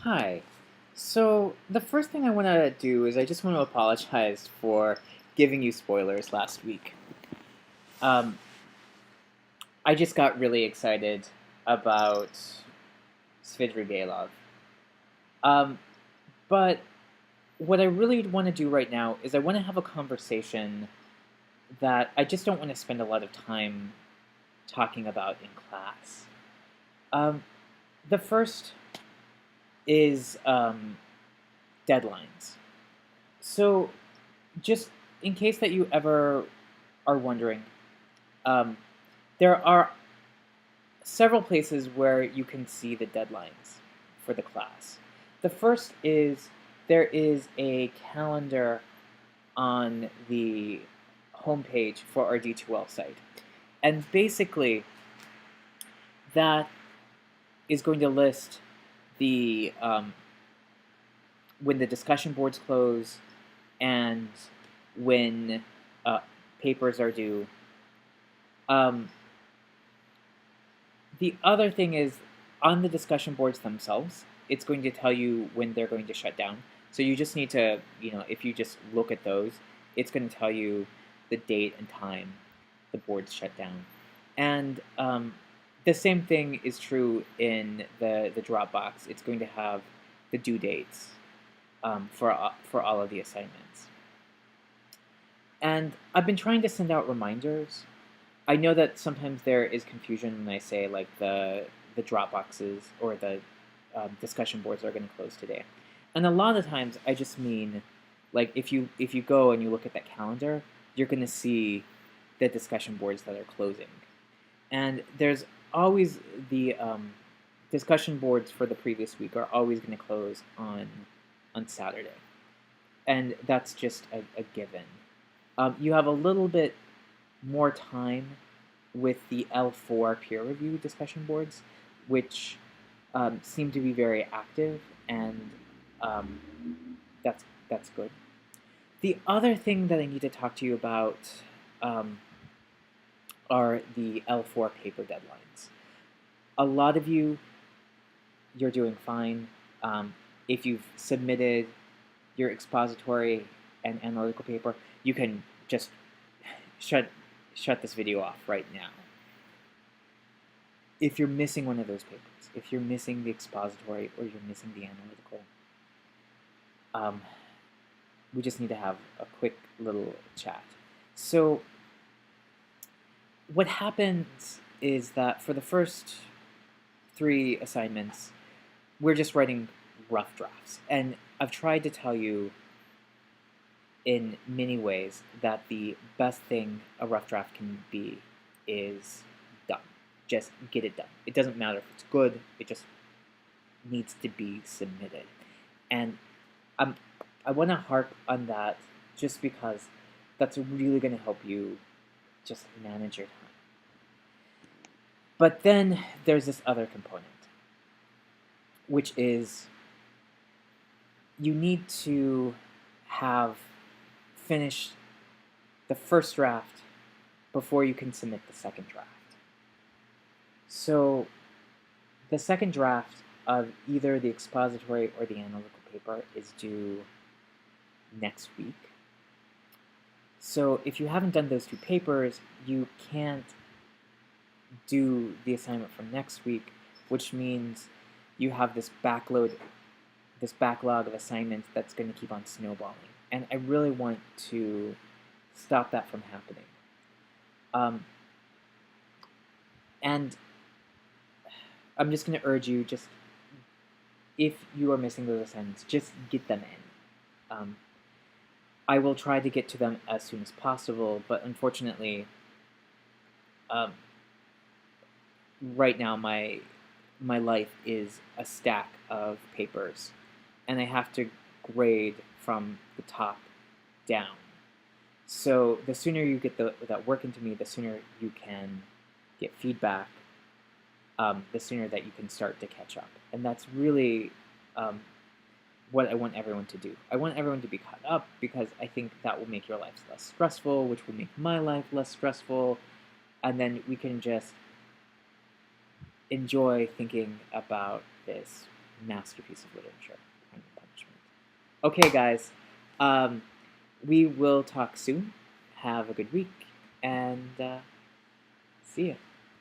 Hi. So, the first thing I want to do is I just want to apologize for giving you spoilers last week. Um, I just got really excited about Svidrigailov. Um, but what I really want to do right now is I want to have a conversation that I just don't want to spend a lot of time talking about in class. Um, the first is deadlines. So, just in case that you ever are wondering, um, there are several places where you can see the deadlines for the class. The first is there is a calendar on the homepage for our D2L site. And basically, that is going to list the when the discussion boards close and when uh, papers are due. Um, The other thing is on the discussion boards themselves, it's going to tell you when they're going to shut down. So you just need to, if you just look at those, it's going to tell you the date and time the boards shut down. And the same thing is true in the Dropbox. It's going to have the due dates for all of the assignments. And I've been trying to send out reminders. I know that sometimes there is confusion when I say like the drop boxes or the discussion boards are going to close today, and a lot of times I just mean like if you go and you look at that calendar, you're going to see the discussion boards that are closing, and there's always the discussion boards for the previous week are always going to close on Saturday, and that's just a given. You have a little bit more time with the L4 peer review discussion boards, which seem to be very active, and um, that's good. The other thing that I need to talk to you about um, are the L4 paper deadlines. A lot of you're doing fine. If you've submitted your expository and analytical paper, you can just shut shut this video off right now. If you're missing one of those papers, if you're missing the expository or you're missing the analytical, um, we just need to have a quick little chat. So what happens is that for the first three assignments, we're just writing rough drafts. And I've tried to tell you in many ways that the best thing a rough draft can be is done. Just get it done. It doesn't matter if it's good, it just needs to be submitted. And I want to harp on that just because that's really going to help you just manage your time. But then there's this other component, which is you need to have finished the first draft before you can submit the second draft. So the second draft of either the expository or the analytical paper is due next week. So if you haven't done those two papers, you can't do the assignment for next week, which means you have this backlog of assignments that's going to keep on snowballing. And I really want to stop that from happening. And I'm just going to urge you, just if you are missing those assignments, just get them in. I will try to get to them as soon as possible, but unfortunately, right now my life is a stack of papers, and I have to grade from the top down. So the sooner you get that work into me, the sooner you can get feedback, the sooner that you can start to catch up. And that's really what I want everyone to do. I want everyone to be caught up because I think that will make your life less stressful, which will make my life less stressful, and then we can just enjoy thinking about this masterpiece of literature, Crime and Punishment. Okay, guys, we will talk soon. Have a good week, and see ya.